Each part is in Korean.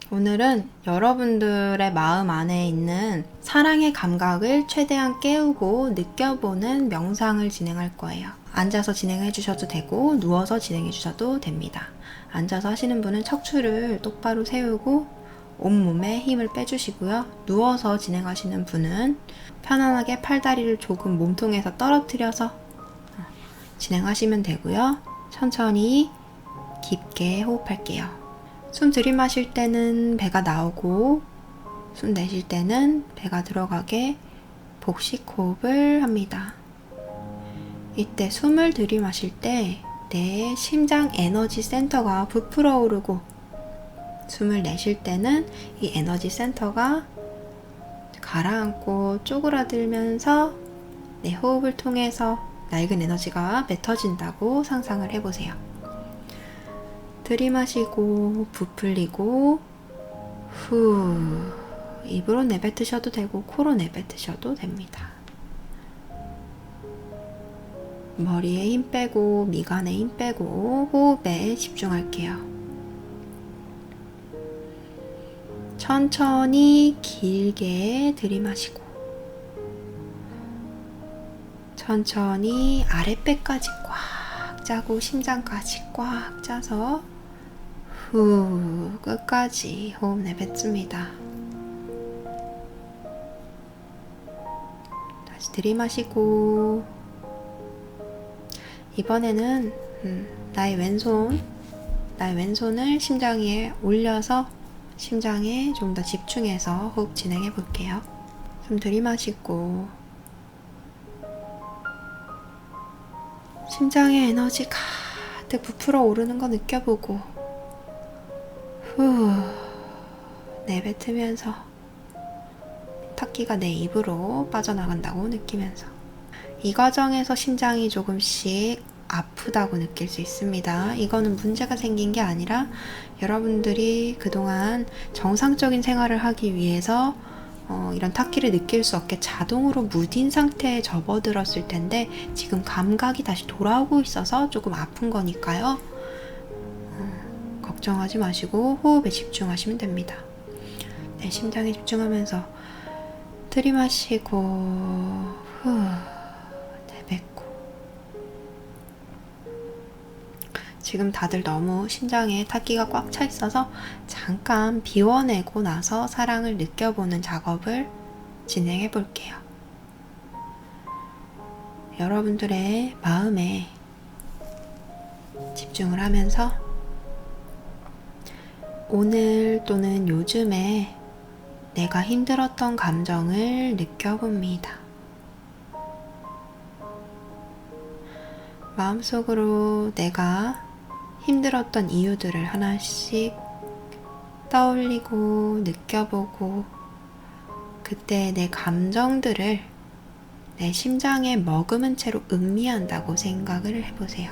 오늘은 여러분들의 마음 안에 있는 사랑의 감각을 최대한 깨우고 느껴보는 명상을 진행할 거예요. 앉아서 진행해 주셔도 되고 누워서 진행해 주셔도 됩니다. 앉아서 하시는 분은 척추를 똑바로 세우고 온몸에 힘을 빼주시고요. 누워서 진행하시는 분은 편안하게 팔다리를 조금 몸통에서 떨어뜨려서 진행하시면 되고요. 천천히 깊게 호흡할게요. 숨 들이마실 때는 배가 나오고 숨 내쉴 때는 배가 들어가게 복식 호흡을 합니다. 이때 숨을 들이마실 때 내 심장 에너지 센터가 부풀어 오르고 숨을 내쉴 때는 이 에너지 센터가 가라앉고 쪼그라들면서 내 호흡을 통해서 낡은 에너지가 뱉어진다고 상상을 해보세요. 들이마시고 부풀리고 후 입으로 내뱉으셔도 되고 코로 내뱉으셔도 됩니다. 머리에 힘 빼고 미간에 힘 빼고 호흡에 집중할게요. 천천히 길게 들이마시고 천천히 아랫배까지 꽉 짜고 심장까지 꽉 짜서 후 끝까지 호흡 내뱉습니다. 다시 들이마시고 이번에는 나의 왼손을 심장 위에 올려서 심장에 좀 더 집중해서 호흡 진행해 볼게요. 숨 들이마시고 심장에 에너지 가득 부풀어 오르는 거 느껴보고 후 내뱉으면서 탁기가 내 입으로 빠져나간다고 느끼면서 이 과정에서 심장이 조금씩 아프다고 느낄 수 있습니다. 이거는 문제가 생긴 게 아니라 여러분들이 그동안 정상적인 생활을 하기 위해서 이런 탁기를 느낄 수 없게 자동으로 무딘 상태에 접어들었을 텐데 지금 감각이 다시 돌아오고 있어서 조금 아픈 거니까요. 걱정하지 마시고 호흡에 집중하시면 됩니다. 내 심장에 집중하면서 들이마시고 후 내뱉고 지금 다들 너무 심장에 탁기가 꽉 차 있어서 잠깐 비워내고 나서 사랑을 느껴보는 작업을 진행해 볼게요. 여러분들의 마음에 집중을 하면서 오늘 또는 요즘에 내가 힘들었던 감정을 느껴봅니다. 마음속으로 내가 힘들었던 이유들을 하나씩 떠올리고 느껴보고 그때 내 감정들을 내 심장에 머금은 채로 음미한다고 생각을 해보세요.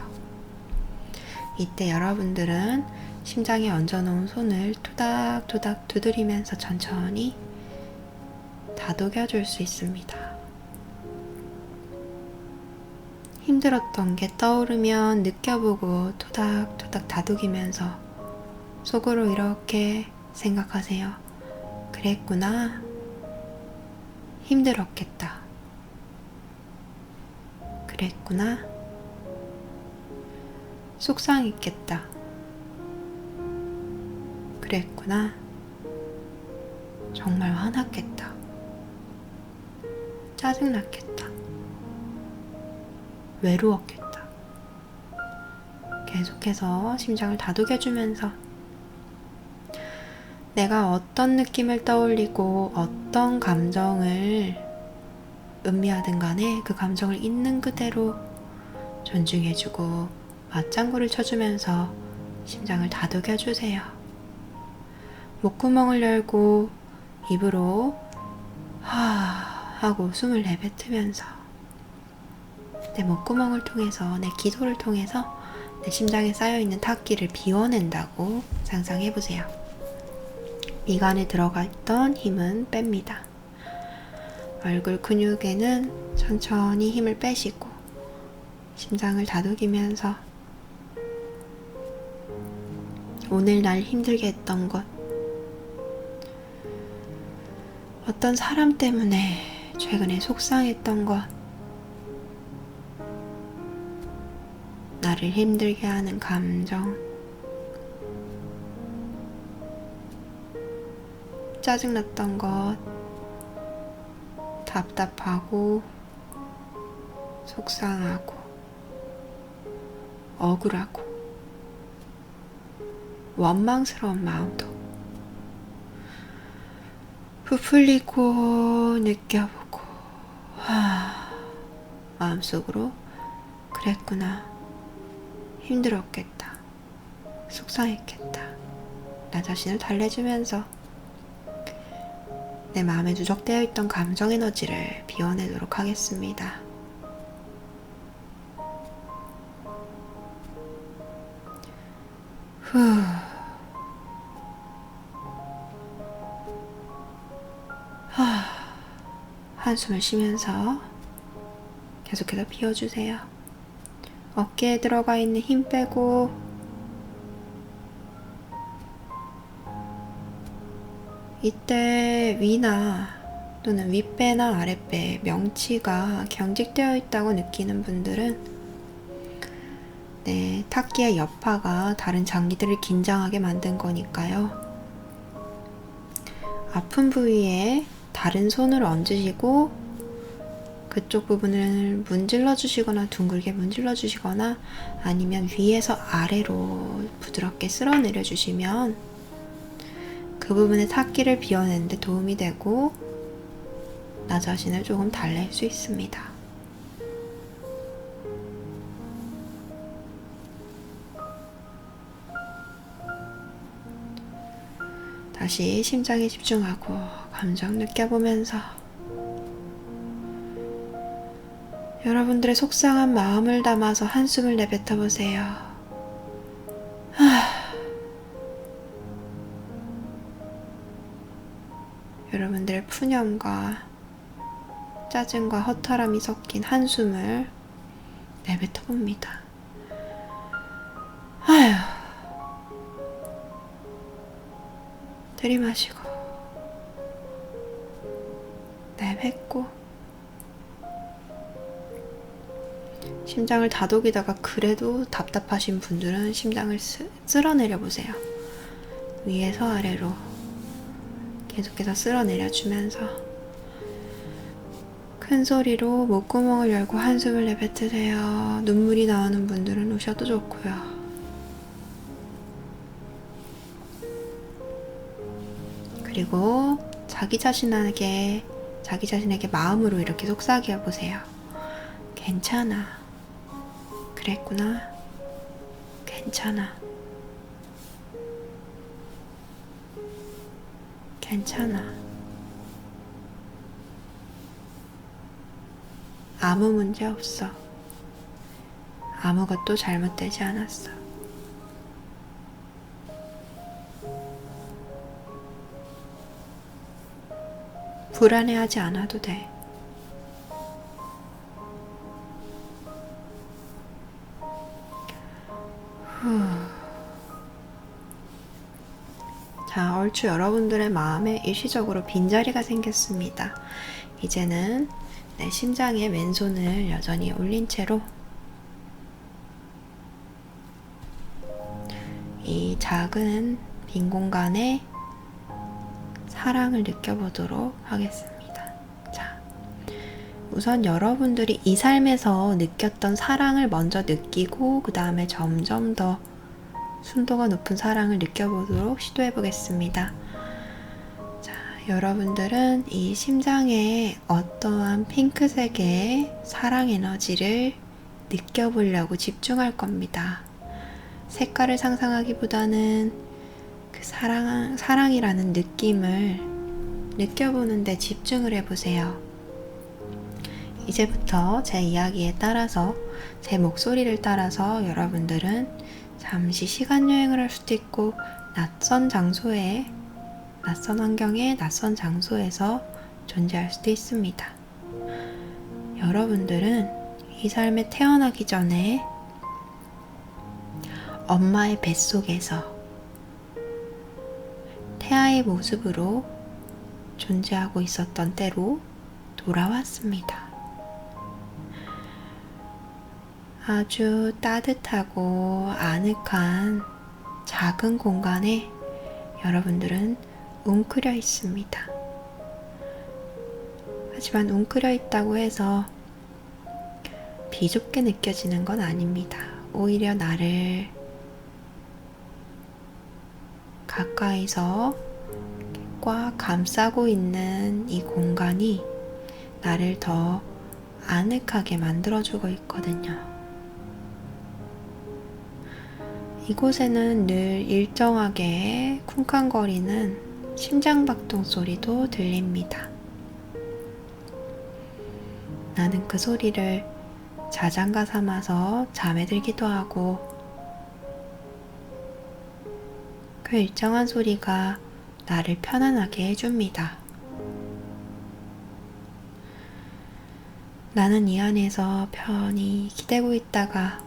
이때 여러분들은 심장에 얹어놓은 손을 토닥토닥 두드리면서 천천히 다독여 줄 수 있습니다. 힘들었던 게 떠오르면 느껴보고 토닥토닥 다독이면서 속으로 이렇게 생각하세요. 그랬구나. 힘들었겠다. 그랬구나. 속상했겠다. 그랬구나. 정말 화났겠다. 짜증났겠다. 외로웠겠다. 계속해서 심장을 다독여주면서 내가 어떤 느낌을 떠올리고 어떤 감정을 음미하든 간에 그 감정을 있는 그대로 존중해주고 맞장구를 쳐주면서 심장을 다독여주세요. 목구멍을 열고 입으로 하 하고 숨을 내뱉으면서 내 목구멍을 통해서 내 기도를 통해서 내 심장에 쌓여있는 탁기를 비워낸다고 상상해보세요. 미간에 들어가 있던 힘은 뺍니다. 얼굴 근육에는 천천히 힘을 빼시고 심장을 다독이면서 오늘 날 힘들게 했던 것, 어떤 사람 때문에 최근에 속상했던 것, 나를 힘들게 하는 감정, 짜증났던 것, 답답하고 속상하고 억울하고 원망스러운 마음도 부풀리고 느껴보고, 마음속으로 그랬구나, 힘들었겠다, 속상했겠다, 나 자신을 달래주면서 내 마음에 누적되어 있던 감정 에너지를 비워내도록 하겠습니다. 후. 한숨을 쉬면서 계속해서 비워주세요. 어깨에 들어가 있는 힘 빼고, 이때 위나 또는 윗배나 아랫배 명치가 경직되어 있다고 느끼는 분들은 탁기의 여파가 다른 장기들을 긴장하게 만든 거니까요. 아픈 부위에 다른 손을 얹으시고 그쪽 부분을 문질러 주시거나 둥글게 문질러 주시거나 아니면 위에서 아래로 부드럽게 쓸어내려 주시면 그 부분의 탁기를 비워내는 데 도움이 되고 나 자신을 조금 달랠 수 있습니다. 다시 심장에 집중하고 감정 느껴보면서 여러분들의 속상한 마음을 담아서 한숨을 내뱉어 보세요. 여러분들의 푸념과 짜증과 허탈함이 섞인 한숨을 내뱉어 봅니다. 들이마시고 내뱉고, 심장을 다독이다가 그래도 답답하신 분들은 심장을 쓸어내려 보세요. 위에서 아래로 계속해서 쓸어내려주면서 큰 소리로 목구멍을 열고 한숨을 내뱉으세요. 눈물이 나오는 분들은 우셔도 좋고요. 그리고 자기 자신에게 마음으로 이렇게 속삭여 보세요. 괜찮아. 그랬구나. 괜찮아. 괜찮아. 아무 문제 없어. 아무것도 잘못되지 않았어. 불안해하지 않아도 돼. 자, 얼추 여러분들의 마음에 일시적으로 빈자리가 생겼습니다. 이제는 내 심장에 왼손을 여전히 올린 채로 이 작은 빈 공간에 사랑을 느껴보도록 하겠습니다. 자, 우선 여러분들이 이 삶에서 느꼈던 사랑을 먼저 느끼고 그 다음에 점점 더 순도가 높은 사랑을 느껴보도록 시도해 보겠습니다. 자, 여러분들은 이 심장에 어떠한 핑크색의 사랑 에너지를 느껴보려고 집중할 겁니다. 색깔을 상상하기보다는 그 사랑이라는 느낌을 느껴보는데 집중을 해보세요. 이제부터 제 이야기에 따라서, 제 목소리를 따라서 여러분들은 잠시 시간 여행을 할 수도 있고 낯선 장소에, 낯선 환경에, 낯선 장소에서 존재할 수도 있습니다. 여러분들은 이 삶에 태어나기 전에 엄마의 뱃속에서 태아의 모습으로 존재하고 있었던 때로 돌아왔습니다. 아주 따뜻하고 아늑한 작은 공간에 여러분들은 웅크려 있습니다. 하지만 웅크려 있다고 해서 비좁게 느껴지는 건 아닙니다. 오히려 나를 가까이서 꽉 감싸고 있는 이 공간이 나를 더 아늑하게 만들어주고 있거든요. 이곳에는 늘 일정하게 쿵쾅거리는 심장박동 소리도 들립니다. 나는 그 소리를 자장가 삼아서 잠에 들기도 하고, 그 일정한 소리가 나를 편안하게 해줍니다. 나는 이 안에서 편히 기대고 있다가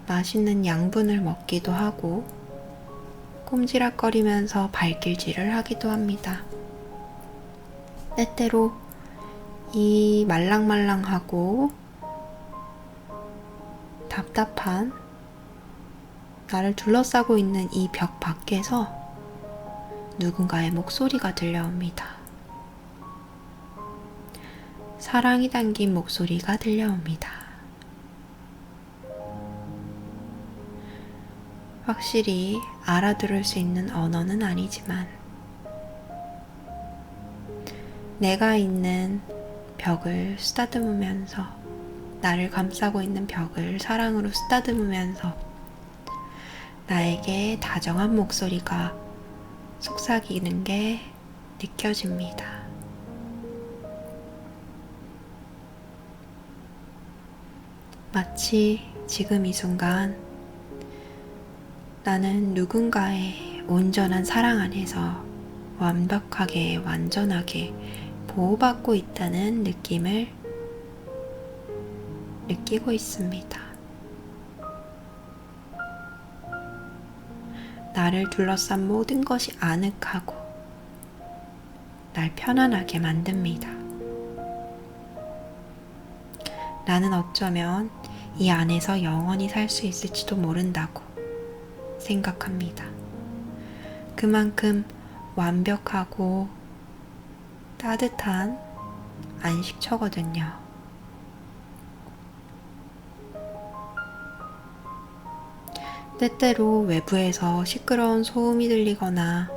맛있는 양분을 먹기도 하고 꼼지락거리면서 발길질을 하기도 합니다. 때때로 이 말랑말랑하고 답답한 나를 둘러싸고 있는 이 벽 밖에서 누군가의 목소리가 들려옵니다. 사랑이 담긴 목소리가 들려옵니다. 확실히 알아들을 수 있는 언어는 아니지만 내가 있는 벽을 쓰다듬으면서, 나를 감싸고 있는 벽을 사랑으로 쓰다듬으면서 나에게 다정한 목소리가 속삭이는 게 느껴집니다. 마치 지금 이 순간 나는 누군가의 온전한 사랑 안에서 완벽하게, 완전하게 보호받고 있다는 느낌을 느끼고 있습니다. 나를 둘러싼 모든 것이 아늑하고 날 편안하게 만듭니다. 나는 어쩌면 이 안에서 영원히 살 수 있을지도 모른다고 생각합니다. 그만큼 완벽하고 따뜻한 안식처거든요. 때때로 외부에서 시끄러운 소음이 들리거나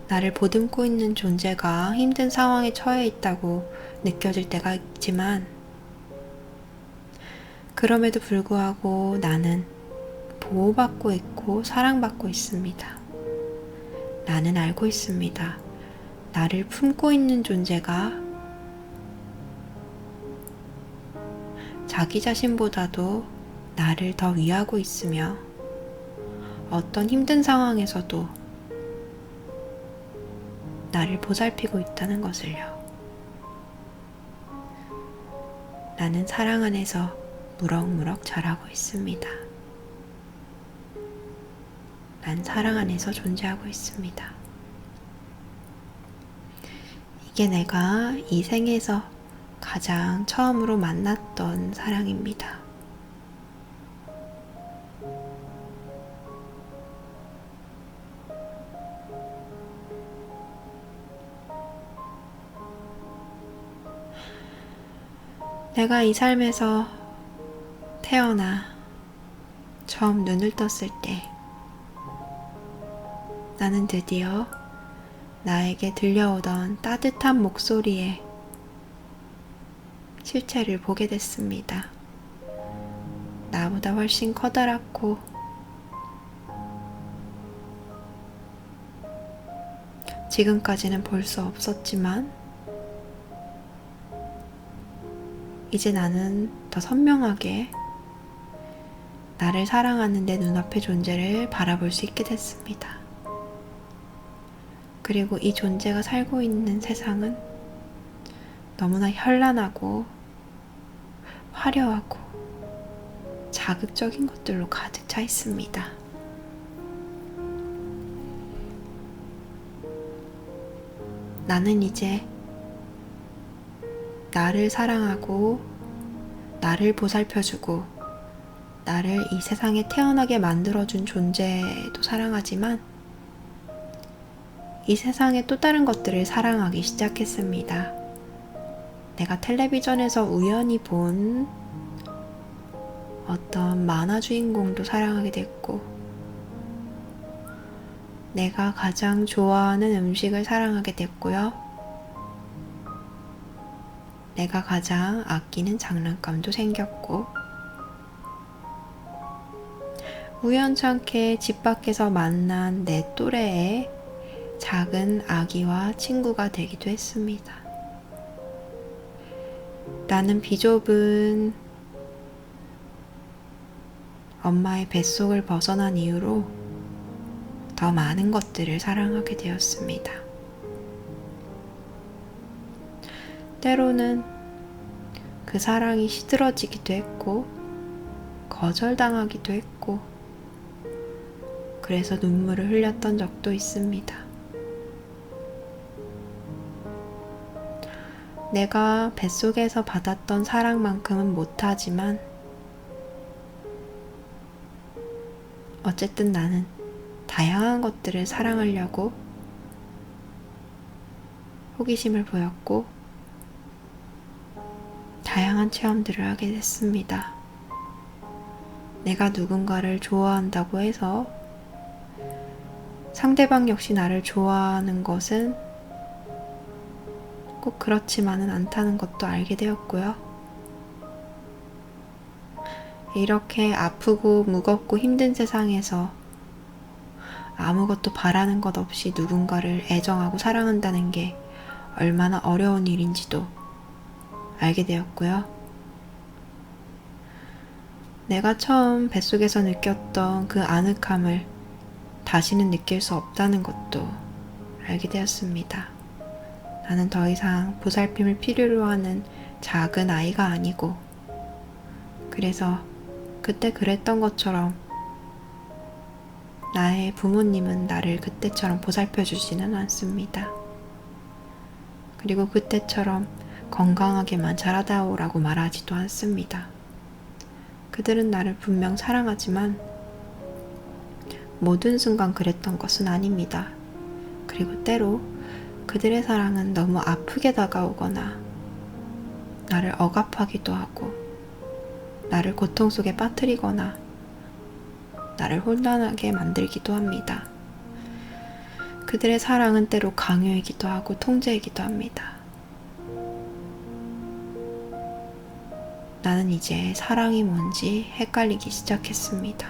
나를 보듬고 있는 존재가 힘든 상황에 처해 있다고 느껴질 때가 있지만, 그럼에도 불구하고 나는 보호받고 있고 사랑받고 있습니다. 나는 알고 있습니다. 나를 품고 있는 존재가 자기 자신보다도 나를 더 위하고 있으며 어떤 힘든 상황에서도 나를 보살피고 있다는 것을요. 나는 사랑 안에서 무럭무럭 자라고 있습니다. 난 사랑 안에서 존재하고 있습니다. 이게 내가 이 생에서 가장 처음으로 만났던 사랑입니다. 내가 이 삶에서 태어나 처음 눈을 떴을 때 나는 드디어 나에게 들려오던 따뜻한 목소리의 실체를 보게 됐습니다. 나보다 훨씬 커다랗고 지금까지는 볼 수 없었지만 이제 나는 더 선명하게 나를 사랑하는 내 눈앞의 존재를 바라볼 수 있게 됐습니다. 그리고 이 존재가 살고 있는 세상은 너무나 현란하고 화려하고 자극적인 것들로 가득 차 있습니다. 나는 이제 나를 사랑하고 나를 보살펴주고 나를 이 세상에 태어나게 만들어준 존재도 사랑하지만 이 세상의 또 다른 것들을 사랑하기 시작했습니다. 내가 텔레비전에서 우연히 본 어떤 만화 주인공도 사랑하게 됐고, 내가 가장 좋아하는 음식을 사랑하게 됐고요. 내가 가장 아끼는 장난감도 생겼고, 우연찮게 집 밖에서 만난 내 또래의 작은 아기와 친구가 되기도 했습니다. 나는 비좁은 엄마의 뱃속을 벗어난 이후로 더 많은 것들을 사랑하게 되었습니다. 때로는 그 사랑이 시들어지기도 했고, 거절당하기도 했고, 그래서 눈물을 흘렸던 적도 있습니다. 내가 뱃속에서 받았던 사랑만큼은 못하지만 어쨌든 나는 다양한 것들을 사랑하려고 호기심을 보였고 다양한 체험들을 하게 됐습니다. 내가 누군가를 좋아한다고 해서 상대방 역시 나를 좋아하는 것은 꼭 그렇지만은 않다는 것도 알게 되었고요. 이렇게 아프고 무겁고 힘든 세상에서 아무것도 바라는 것 없이 누군가를 애정하고 사랑한다는 게 얼마나 어려운 일인지도 알게 되었고요. 내가 처음 뱃속에서 느꼈던 그 아늑함을 다시는 느낄 수 없다는 것도 알게 되었습니다. 나는 더 이상 보살핌을 필요로 하는 작은 아이가 아니고, 그래서 그때 그랬던 것처럼 나의 부모님은 나를 그때처럼 보살펴 주지는 않습니다. 그리고 그때처럼 건강하게만 자라다 오라고 말하지도 않습니다. 그들은 나를 분명 사랑하지만 모든 순간 그랬던 것은 아닙니다. 그리고 때로 그들의 사랑은 너무 아프게 다가오거나 나를 억압하기도 하고 나를 고통 속에 빠뜨리거나 나를 혼란하게 만들기도 합니다. 그들의 사랑은 때로 강요이기도 하고 통제이기도 합니다. 나는 이제 사랑이 뭔지 헷갈리기 시작했습니다.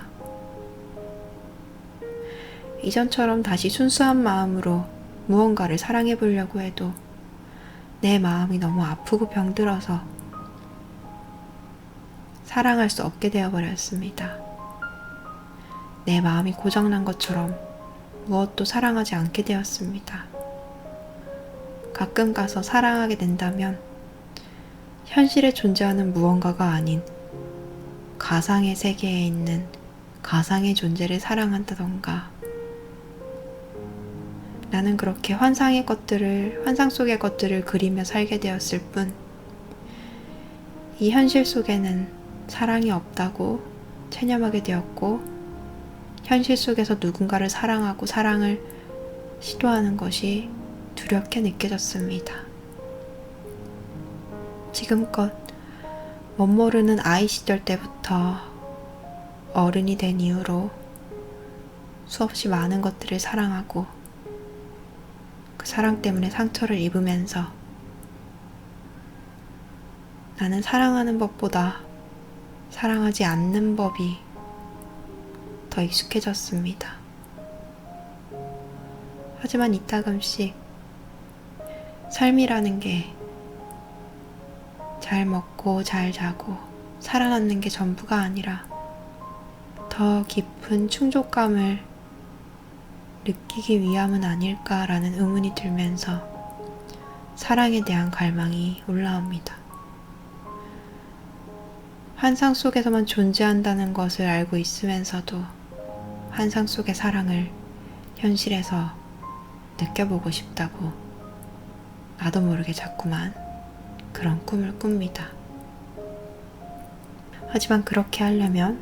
이전처럼 다시 순수한 마음으로 무언가를 사랑해 보려고 해도 내 마음이 너무 아프고 병들어서 사랑할 수 없게 되어버렸습니다. 내 마음이 고장난 것처럼 무엇도 사랑하지 않게 되었습니다. 가끔 가서 사랑하게 된다면 현실에 존재하는 무언가가 아닌 가상의 세계에 있는 가상의 존재를 사랑한다던가, 나는 그렇게 환상 속의 것들을 그리며 살게 되었을 뿐, 이 현실 속에는 사랑이 없다고 체념하게 되었고, 현실 속에서 누군가를 사랑하고 사랑을 시도하는 것이 두렵게 느껴졌습니다. 지금껏 멋모르는 아이 시절 때부터 어른이 된 이후로 수없이 많은 것들을 사랑하고 그 사랑 때문에 상처를 입으면서 나는 사랑하는 법보다 사랑하지 않는 법이 더 익숙해졌습니다. 하지만 이따금씩 삶이라는 게 잘 먹고 잘 자고 살아남는 게 전부가 아니라 더 깊은 충족감을 느끼기 위함은 아닐까라는 의문이 들면서 사랑에 대한 갈망이 올라옵니다. 환상 속에서만 존재한다는 것을 알고 있으면서도 환상 속의 사랑을 현실에서 느껴보고 싶다고 나도 모르게 자꾸만 그런 꿈을 꿉니다. 하지만 그렇게 하려면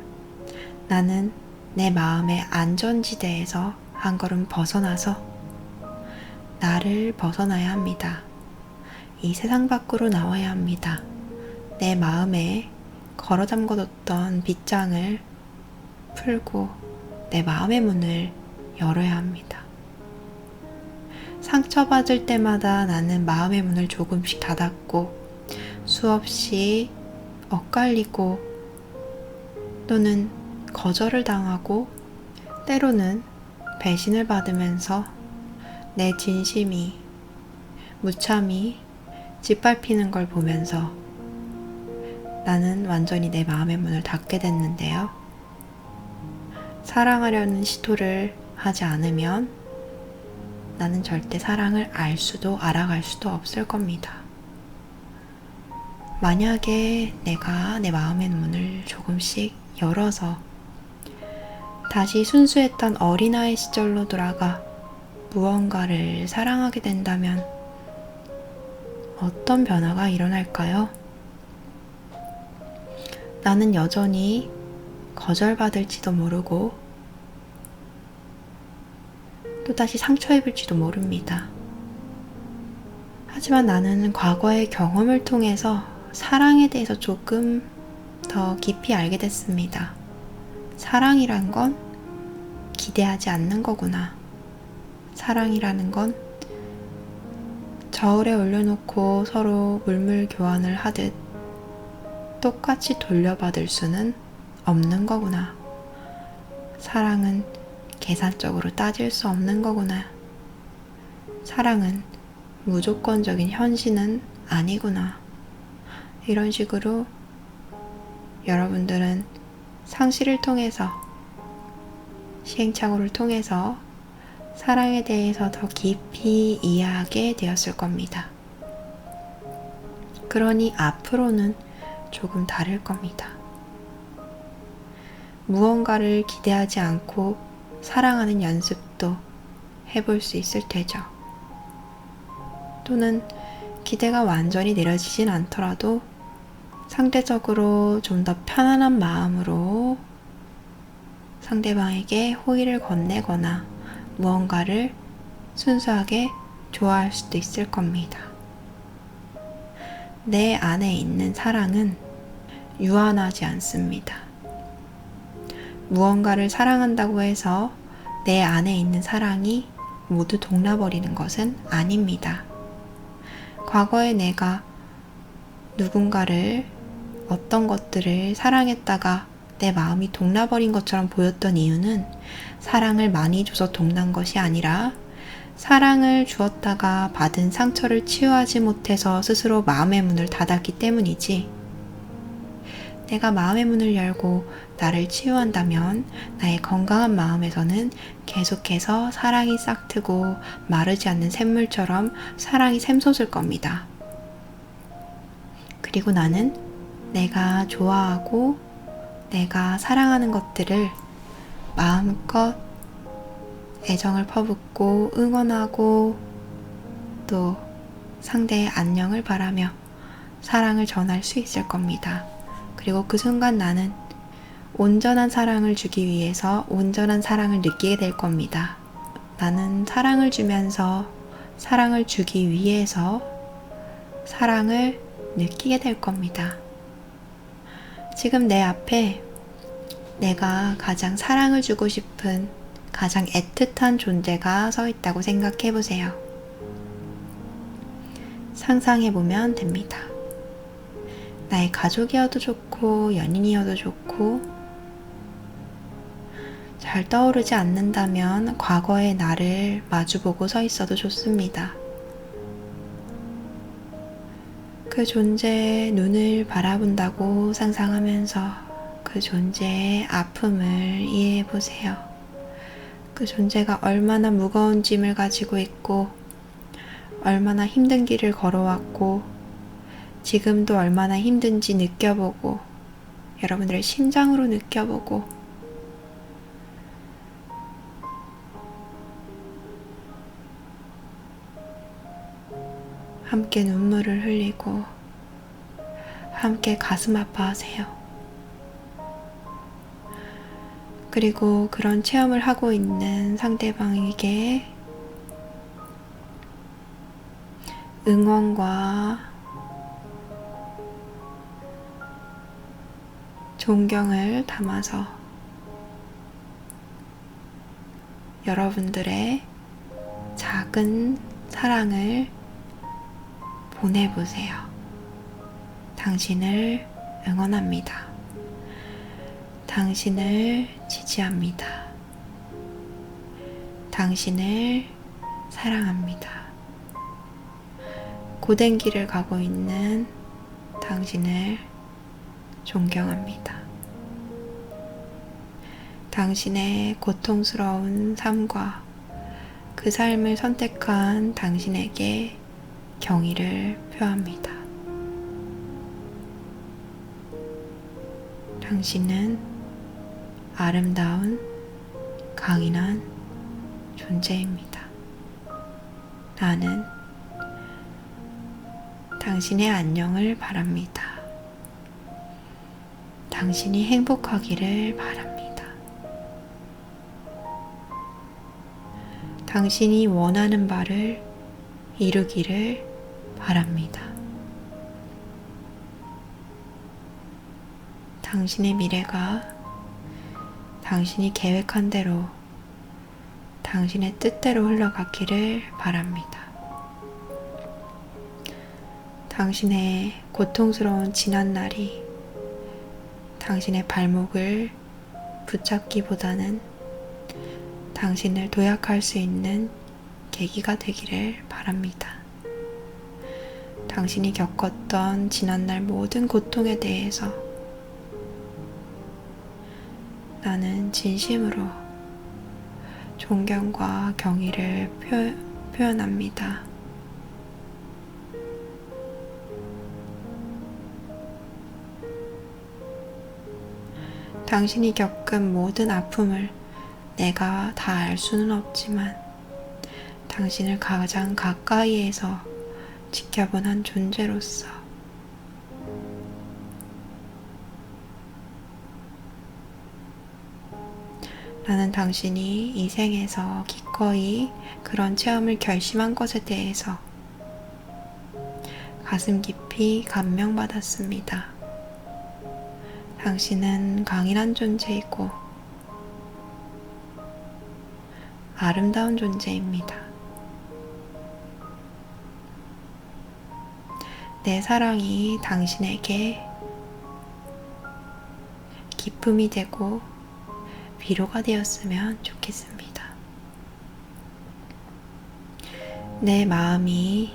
나는 내 마음의 안전지대에서 한 걸음 벗어나서 나를 벗어나야 합니다. 이 세상 밖으로 나와야 합니다. 내 마음에 걸어 잠궈뒀던 빗장을 풀고 내 마음의 문을 열어야 합니다. 상처받을 때마다 나는 마음의 문을 조금씩 닫았고 수없이 엇갈리고 또는 거절을 당하고 때로는 배신을 받으면서 내 진심이 무참히 짓밟히는 걸 보면서 나는 완전히 내 마음의 문을 닫게 됐는데요. 사랑하려는 시도를 하지 않으면 나는 절대 사랑을 알 수도 알아갈 수도 없을 겁니다. 만약에 내가 내 마음의 문을 조금씩 열어서 다시 순수했던 어린아이 시절로 돌아가 무언가를 사랑하게 된다면 어떤 변화가 일어날까요? 나는 여전히 거절받을지도 모르고 또다시 상처 입을지도 모릅니다. 하지만 나는 과거의 경험을 통해서 사랑에 대해서 조금 더 깊이 알게 됐습니다. 사랑이란 건 기대하지 않는 거구나. 사랑이라는 건 저울에 올려놓고 서로 물물 교환을 하듯 똑같이 돌려받을 수는 없는 거구나. 사랑은 계산적으로 따질 수 없는 거구나. 사랑은 무조건적인 현실은 아니구나. 이런 식으로 여러분들은 상실을 통해서 시행착오를 통해서 사랑에 대해서 더 깊이 이해하게 되었을 겁니다. 그러니 앞으로는 조금 다를 겁니다. 무언가를 기대하지 않고 사랑하는 연습도 해볼 수 있을 테죠. 또는 기대가 완전히 내려지진 않더라도 상대적으로 좀 더 편안한 마음으로 상대방에게 호의를 건네거나 무언가를 순수하게 좋아할 수도 있을 겁니다. 내 안에 있는 사랑은 유한하지 않습니다. 무언가를 사랑한다고 해서 내 안에 있는 사랑이 모두 동나버리는 것은 아닙니다. 과거에 내가 누군가를 어떤 것들을 사랑했다가 내 마음이 동나버린 것처럼 보였던 이유는 사랑을 많이 줘서 동난 것이 아니라 사랑을 주었다가 받은 상처를 치유하지 못해서 스스로 마음의 문을 닫았기 때문이지. 내가 마음의 문을 열고 나를 치유한다면 나의 건강한 마음에서는 계속해서 사랑이 싹트고 마르지 않는 샘물처럼 사랑이 샘솟을 겁니다. 그리고 나는 내가 좋아하고 내가 사랑하는 것들을 마음껏 애정을 퍼붓고 응원하고 또 상대의 안녕을 바라며 사랑을 전할 수 있을 겁니다. 그리고 그 순간 나는 온전한 사랑을 주기 위해서 온전한 사랑을 느끼게 될 겁니다. 나는 사랑을 주면서 사랑을 주기 위해서 사랑을 느끼게 될 겁니다. 지금 내 앞에 내가 가장 사랑을 주고 싶은 가장 애틋한 존재가 서 있다고 생각해 보세요. 상상해 보면 됩니다. 나의 가족이어도 좋고 연인이어도 좋고 잘 떠오르지 않는다면 과거의 나를 마주보고 서 있어도 좋습니다. 그 존재의 눈을 바라본다고 상상하면서 그 존재의 아픔을 이해해 보세요. 그 존재가 얼마나 무거운 짐을 가지고 있고 얼마나 힘든 길을 걸어왔고 지금도 얼마나 힘든지 느껴보고 여러분들의 심장으로 느껴보고 함께 눈물을 흘리고 함께 가슴 아파하세요. 그리고 그런 체험을 하고 있는 상대방에게 응원과 존경을 담아서 여러분들의 작은 사랑을 보내보세요. 당신을 응원합니다. 당신을 지지합니다. 당신을 사랑합니다. 고된 길을 가고 있는 당신을 존경합니다. 당신의 고통스러운 삶과 그 삶을 선택한 당신에게 경의를 표합니다. 당신은 아름다운, 강인한 존재입니다. 나는 당신의 안녕을 바랍니다. 당신이 행복하기를 바랍니다. 당신이 원하는 바를 이루기를 바랍니다. 당신의 미래가 당신이 계획한 대로 당신의 뜻대로 흘러가기를 바랍니다. 당신의 고통스러운 지난날이 당신의 발목을 붙잡기보다는 당신을 도약할 수 있는 계기가 되기를 바랍니다. 당신이 겪었던 지난날 모든 고통에 대해서 나는 진심으로 존경과 경의를 표현합니다. 당신이 겪은 모든 아픔을 내가 다 알 수는 없지만 당신을 가장 가까이에서 지켜본 한 존재로서 나는 당신이 이 생에서 기꺼이 그런 체험을 결심한 것에 대해서 가슴 깊이 감명받았습니다. 당신은 강인한 존재이고 아름다운 존재입니다. 내 사랑이 당신에게 기쁨이 되고 위로가 되었으면 좋겠습니다. 내 마음이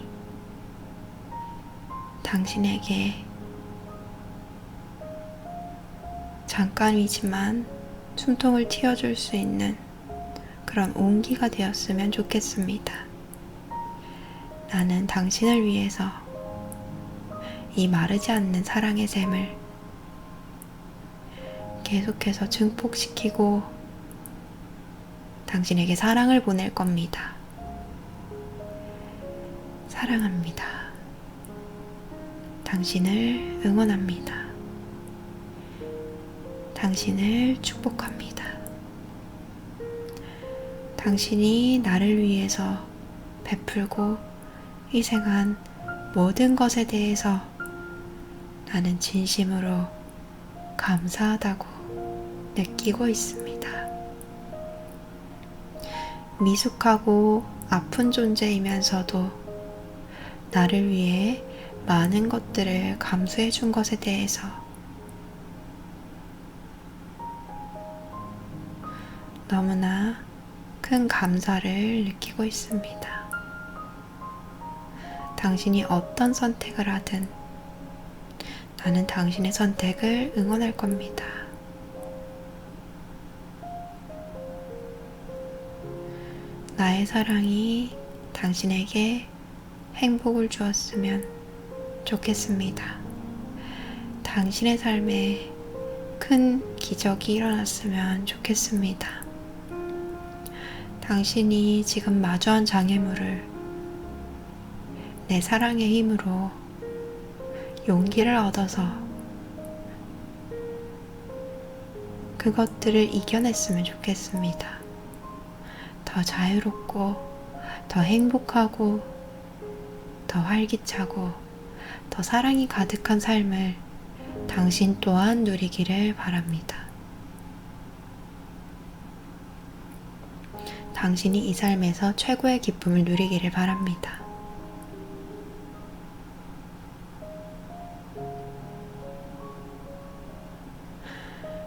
당신에게 잠깐이지만 숨통을 틔워줄 수 있는 그런 온기가 되었으면 좋겠습니다. 나는 당신을 위해서 이 마르지 않는 사랑의 샘을 계속해서 증폭시키고 당신에게 사랑을 보낼 겁니다. 사랑합니다. 당신을 응원합니다. 당신을 축복합니다. 당신이 나를 위해서 베풀고 희생한 모든 것에 대해서 나는 진심으로 감사하다고 느끼고 있습니다. 미숙하고 아픈 존재이면서도 나를 위해 많은 것들을 감수해 준 것에 대해서 너무나 큰 감사를 느끼고 있습니다. 당신이 어떤 선택을 하든 나는 당신의 선택을 응원할 겁니다. 나의 사랑이 당신에게 행복을 주었으면 좋겠습니다. 당신의 삶에 큰 기적이 일어났으면 좋겠습니다. 당신이 지금 마주한 장애물을 내 사랑의 힘으로 용기를 얻어서 그것들을 이겨냈으면 좋겠습니다. 더 자유롭고, 더 행복하고, 더 활기차고, 더 사랑이 가득한 삶을 당신 또한 누리기를 바랍니다. 당신이 이 삶에서 최고의 기쁨을 누리기를 바랍니다.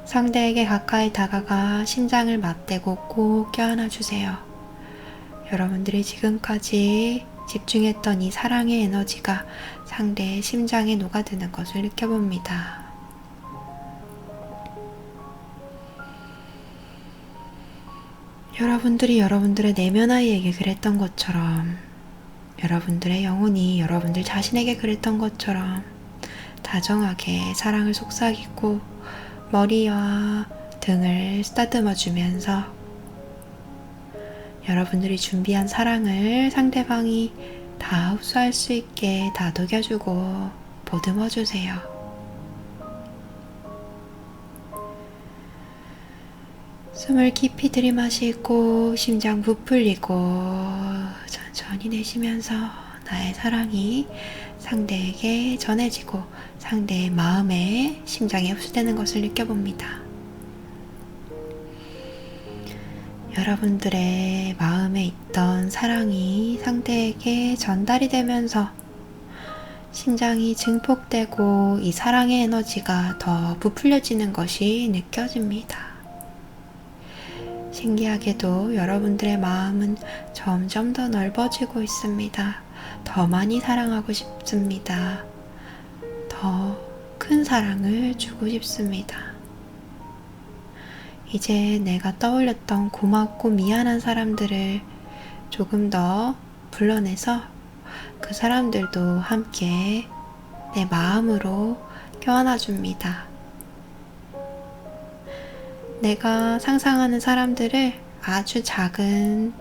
상대에게 가까이 다가가 심장을 맞대고 꼭 껴안아 주세요. 여러분들이 지금까지 집중했던 이 사랑의 에너지가 상대의 심장에 녹아드는 것을 느껴봅니다. 여러분들이 여러분들의 내면 아이에게 그랬던 것처럼, 여러분들의 영혼이 여러분들 자신에게 그랬던 것처럼 다정하게 사랑을 속삭이고 머리와 등을 쓰다듬어 주면서 여러분들이 준비한 사랑을 상대방이 다 흡수할 수 있게 다독여주고 보듬어 주세요. 숨을 깊이 들이마시고 심장 부풀리고 천천히 내쉬면서 나의 사랑이 상대에게 전해지고 상대의 마음에 심장에 흡수되는 것을 느껴봅니다. 여러분들의 마음에 있던 사랑이 상대에게 전달이 되면서 심장이 증폭되고 이 사랑의 에너지가 더 부풀려지는 것이 느껴집니다. 신기하게도 여러분들의 마음은 점점 더 넓어지고 있습니다. 더 많이 사랑하고 싶습니다. 더 큰 사랑을 주고 싶습니다. 이제 내가 떠올렸던 고맙고 미안한 사람들을 조금 더 불러내서 그 사람들도 함께 내 마음으로 껴안아 줍니다. 내가 상상하는 사람들을 아주 작은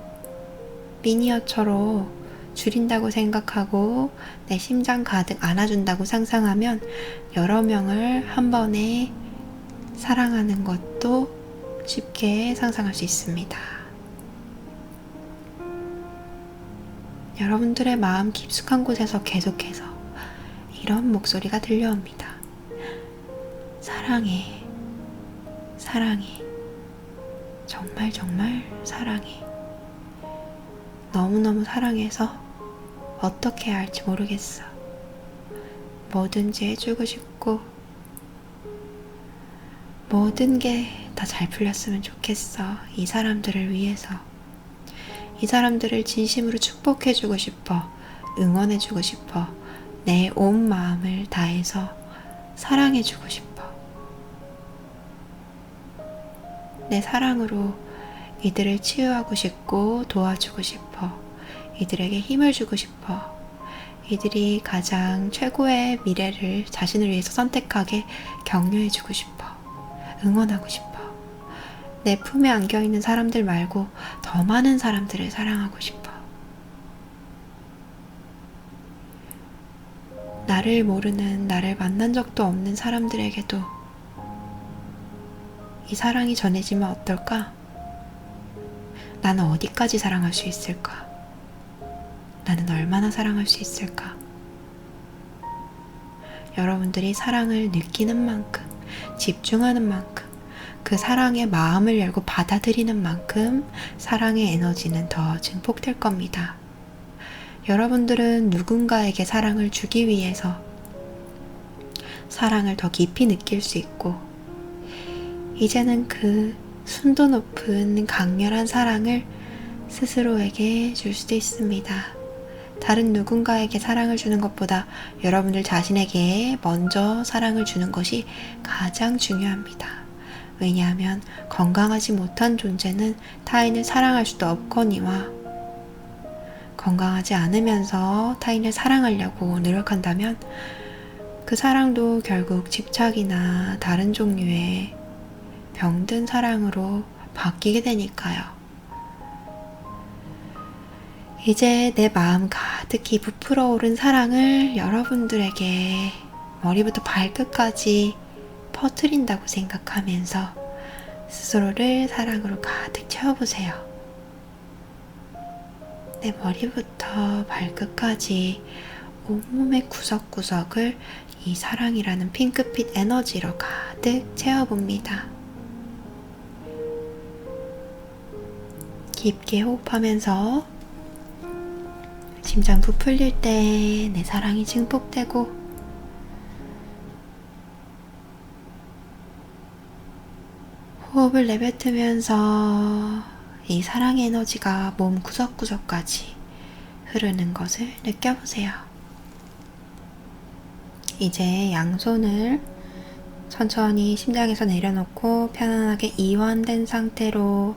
미니어처로 줄인다고 생각하고 내 심장 가득 안아준다고 상상하면 여러 명을 한 번에 사랑하는 것도 쉽게 상상할 수 있습니다. 여러분들의 마음 깊숙한 곳에서 계속해서 이런 목소리가 들려옵니다. 사랑해, 사랑해, 정말 정말 사랑해. 너무너무 사랑해서 어떻게 해야 할지 모르겠어. 뭐든지 해주고 싶고 모든 게 다 잘 풀렸으면 좋겠어. 이 사람들을 위해서. 이 사람들을 진심으로 축복해주고 싶어. 응원해주고 싶어. 내 온 마음을 다해서 사랑해주고 싶어. 내 사랑으로 이들을 치유하고 싶고 도와주고 싶어. 이들에게 힘을 주고 싶어. 이들이 가장 최고의 미래를 자신을 위해서 선택하게 격려해주고 싶어. 응원하고 싶어. 내 품에 안겨있는 사람들 말고 더 많은 사람들을 사랑하고 싶어. 나를 모르는, 나를 만난 적도 없는 사람들에게도 이 사랑이 전해지면 어떨까? 나는 어디까지 사랑할 수 있을까? 나는 얼마나 사랑할 수 있을까? 여러분들이 사랑을 느끼는 만큼, 집중하는 만큼, 그 사랑의 마음을 열고 받아들이는 만큼 사랑의 에너지는 더 증폭될 겁니다. 여러분들은 누군가에게 사랑을 주기 위해서 사랑을 더 깊이 느낄 수 있고, 이제는 그 순도 높은 강렬한 사랑을 스스로에게 줄 수도 있습니다. 다른 누군가에게 사랑을 주는 것보다 여러분들 자신에게 먼저 사랑을 주는 것이 가장 중요합니다. 왜냐하면 건강하지 못한 존재는 타인을 사랑할 수도 없거니와, 건강하지 않으면서 타인을 사랑하려고 노력한다면 그 사랑도 결국 집착이나 다른 종류의 병든 사랑으로 바뀌게 되니까요. 이제 내 마음 가득히 부풀어 오른 사랑을 여러분들에게 머리부터 발끝까지 퍼뜨린다고 생각하면서 스스로를 사랑으로 가득 채워보세요. 내 머리부터 발끝까지 온몸의 구석구석을 이 사랑이라는 핑크빛 에너지로 가득 채워봅니다. 깊게 호흡하면서 심장 부풀릴 때 내 사랑이 증폭되고 호흡을 내뱉으면서 이 사랑의 에너지가 몸 구석구석까지 흐르는 것을 느껴보세요. 이제 양손을 천천히 심장에서 내려놓고 편안하게 이완된 상태로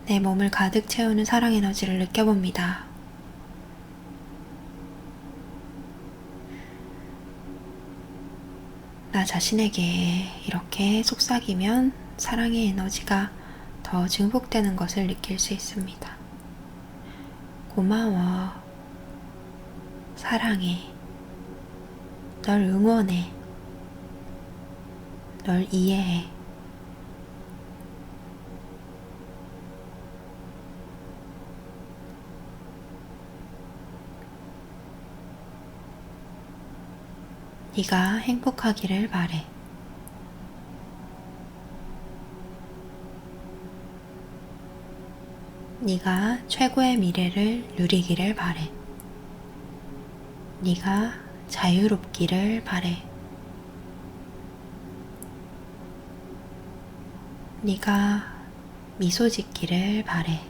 내 몸을 가득 채우는 사랑 에너지를 느껴봅니다. 나 자신에게 이렇게 속삭이면 사랑의 에너지가 더 증폭되는 것을 느낄 수 있습니다. 고마워. 사랑해. 널 응원해. 널 이해해. 네가 행복하기를 바래. 네가 최고의 미래를 누리기를 바래. 네가 자유롭기를 바래. 네가 미소 짓기를 바래.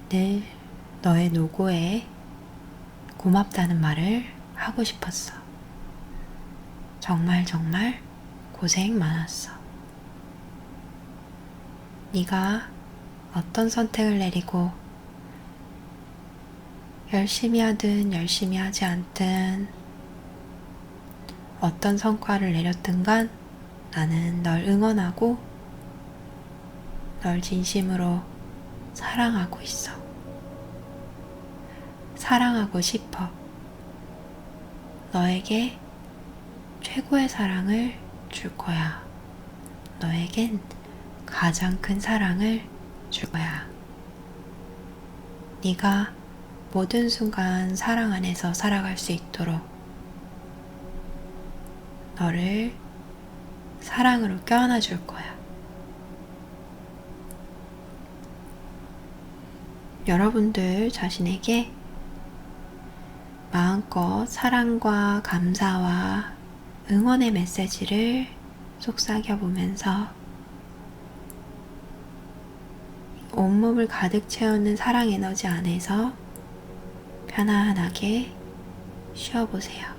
늘 너의 노고에 고맙다는 말을 하고 싶었어. 정말 고생 많았어. 네가 어떤 선택을 내리고 열심히 하든 열심히 하지 않든 어떤 성과를 내렸든 간 나는 널 응원하고 널 진심으로 사랑하고 있어. 사랑하고 싶어. 너에게 최고의 사랑을 줄 거야. 너에겐 가장 큰 사랑을 줄 거야. 네가 모든 순간 사랑 안에서 살아갈 수 있도록 너를 사랑으로 껴안아 줄 거야. 여러분들 자신에게 마음껏 사랑과 감사와 응원의 메시지를 속삭여 보면서 온몸을 가득 채우는 사랑 에너지 안에서 편안하게 쉬어보세요.